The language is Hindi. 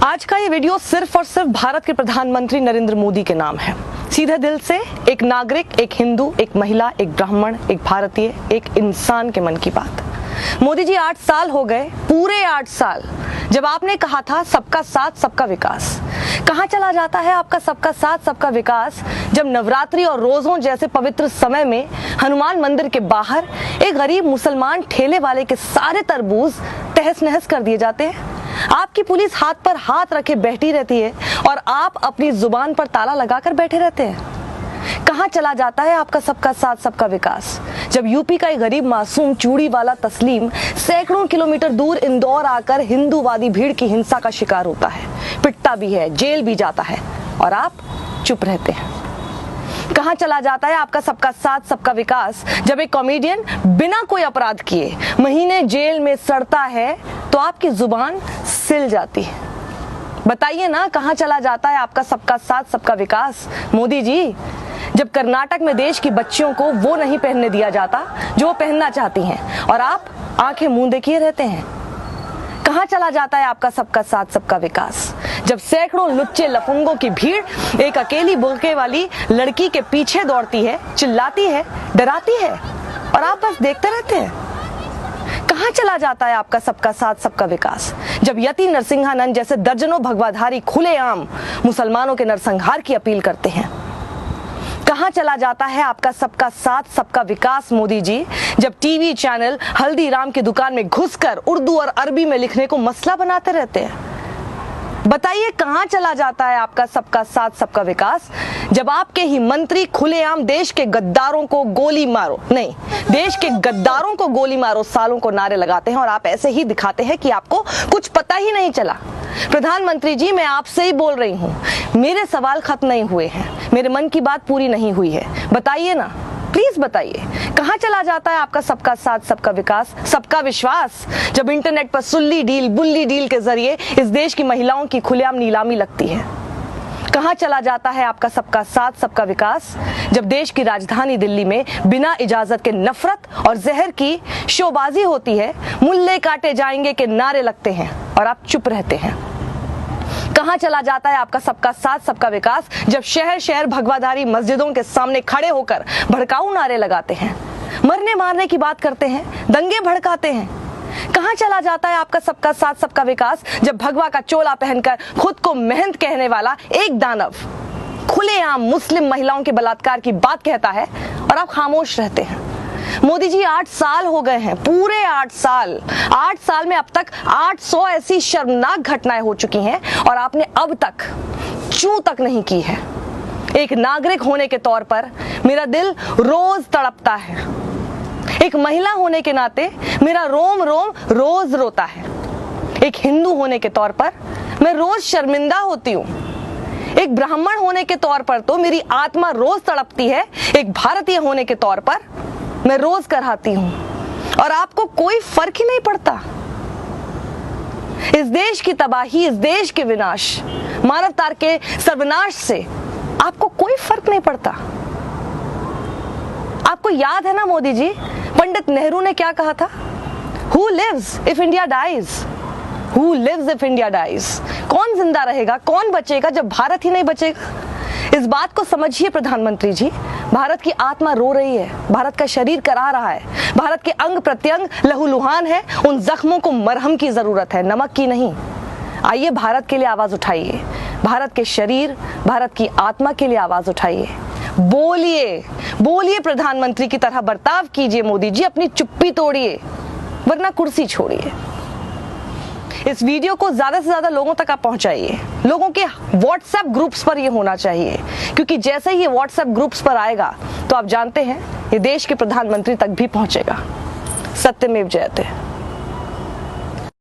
आज का ये वीडियो सिर्फ और सिर्फ भारत के प्रधानमंत्री नरेंद्र मोदी के नाम है। सीधे दिल से एक नागरिक, एक हिंदू, एक महिला, एक ब्राह्मण, एक भारतीय, एक इंसान के मन की बात। मोदी जी 8 साल हो गए, पूरे 8 साल, जब आपने कहा था सबका साथ सबका विकास। कहाँ चला जाता है आपका सबका साथ सबका विकास, जब नवरात्रि और रोजों जैसे पवित्र समय में हनुमान मंदिर के बाहर एक गरीब मुसलमान ठेले वाले के सारे तरबूज तहस नहस कर दिए जाते हैं। आपकी पुलिस हाथ पर हाथ रखे बैठी रहती है और आप अपनी जुबान पर ताला लगाकर बैठे रहते हैं। कहाँ चला जाता है आपका सबका साथ सबका विकास, जब यूपी का एक गरीब मासूम चूड़ी वाला तस्लीम सैकड़ों किलोमीटर दूर इंदौर आकर हिंदूवादी भीड़ की हिंसा का शिकार होता है, पिटता भी है, जेल भी जाता है और आप चुप रहते हैं। कहाँ चला जाता है आपका सबका साथ सबका विकास, जब एक कॉमेडियन बिना कोई अपराध किए महीने जेल में सड़ता है तो आपकी जुबान सिल जाती है। बताइए ना, कहाँ चला जाता है आपका सबका साथ सबका विकास मोदी जी, जब कर्नाटक में देश की बच्चियों को वो नहीं पहनने दिया जाता जो वो पहनना चाहती हैं और आप आंखें मूंदे किए रहते हैं। कहाँ चला जाता है आपका सबका साथ सबका विकास, जब सैकड़ों लुच्चे लफंगों की भीड़ एक अकेली बुर्के वाली लड़की के पीछे दौड़ती है, चिल्लाती है, डराती है और आप बस देखते रहते हैं। कहाँ चला जाता है आपका सबका साथ सबका विकास, जब यति नरसिंहानंद जैसे दर्जनों भगवाधारी खुलेआम मुसलमानों के नरसंहार की अपील करते हैं। कहाँ चला जाता है आपका सबका साथ सबका विकास मोदी जी, जब टीवी चैनल हल्दीराम की दुकान में घुसकर उर्दू और अरबी में लिखने को मसला बनाते रहते हैं। बताइए कहाँ चला जाता है आपका सबका साथ सबका विकास, जब आपके ही मंत्री खुलेआम देश के गद्दारों को गोली मारो, नहीं, देश के गद्दारों को गोली मारो सालों को नारे लगाते हैं और आप ऐसे ही दिखाते हैं कि आपको कुछ पता ही नहीं चला। प्रधानमंत्री जी, मैं आपसे ही बोल रही हूँ, मेरे सवाल खत्म नहीं हुए हैं, मेरे मन की बात पूरी नहीं हुई है। बताइए ना, प्लीज बताइए, कहाँ चला जाता है आपका सबका साथ सबका विकास, सबका विश्वास, जब इंटरनेट पर सुल्ली डील बुल्ली डील के जरिए इस देश की महिलाओं की खुलेआम नीलामी लगती है। कहाँ चला जाता है आपका सबका साथ सबका विकास, जब देश की राजधानी दिल्ली में बिना इजाजत के नफरत और जहर की शोबाजी होती है, मुल्ले काटे जाएंगे के नारे लगते हैं और आप चुप रहते हैं। कहाँ चला जाता है आपका सबका साथ सबका विकास, जब शहर शहर भगवाधारी मस्जिदों के सामने खड़े होकर भड़काऊ नारे लगाते हैं, मरने मारने की बात करते हैं, दंगे भड़काते हैं। कहाँ चला जाता है आपका सबका साथ सबका विकास, जब भगवा का चोला पहनकर खुद को महंत कहने वाला एक दानव खुलेआम मुस्लिम महिलाओं के बलात्कार की बात कहता है और आप खामोश रहते हैं। मोदी जी 8 साल हो गए हैं, पूरे 8 साल। 8 साल में अब तक 800 ऐसी शर्मनाक घटनाएं हो चुकी हैं और आपने अब तक चूं तक नहीं की है। एक नागरिक होने के तौर पर मेरा दिल रोज तड़पता है, एक महिला होने के नाते मेरा रोम रोम रोज रोता है, एक हिंदू होने के तौर पर मैं रोज शर्मिंदा होती हूँ, एक ब्राह्मण होने के तौर पर तो मेरी आत्मा रोज तड़पती है, एक भारतीय होने के तौर पर मैं रोज कराहती हूँ और आपको कोई फर्क ही नहीं पड़ता। इस देश की तबाही, इस देश के विनाश, मानवता के सर्वनाश से आपको कोई फर्क नहीं पड़ता। आपको याद है ना मोदी जी, पंडित नेहरू ने क्या कहा था? Who lives if India dies? Who lives if India dies? कौन जिंदा रहेगा, कौन बचेगा जब भारत ही नहीं बचेगा? इस बात को समझिए प्रधानमंत्री जी, भारत की आत्मा रो रही है, भारत का शरीर करा रहा है, भारत के अंग प्रत्यंग लहूलुहान है, उन जख्मों को मरहम की जरूरत है, नमक की नहीं। आइए भारत के लिए आवाज उठाइए, भारत के शरीर, भारत की आत्मा के लिए आवाज उठाइए। बोलिए, बोलिए, प्रधानमंत्री की तरह बर्ताव कीजिए मोदी जी, अपनी चुप्पी तोड़िए वरना कुर्सी छोड़िए। इस वीडियो को ज्यादा से ज्यादा लोगों तक आप पहुंचाइए, लोगों के व्हाट्सएप ग्रुप्स पर ये होना चाहिए, क्योंकि जैसे ही ये व्हाट्सएप ग्रुप्स पर आएगा तो आप जानते हैं ये देश के प्रधानमंत्री तक भी पहुंचेगा। सत्यमेव जयते।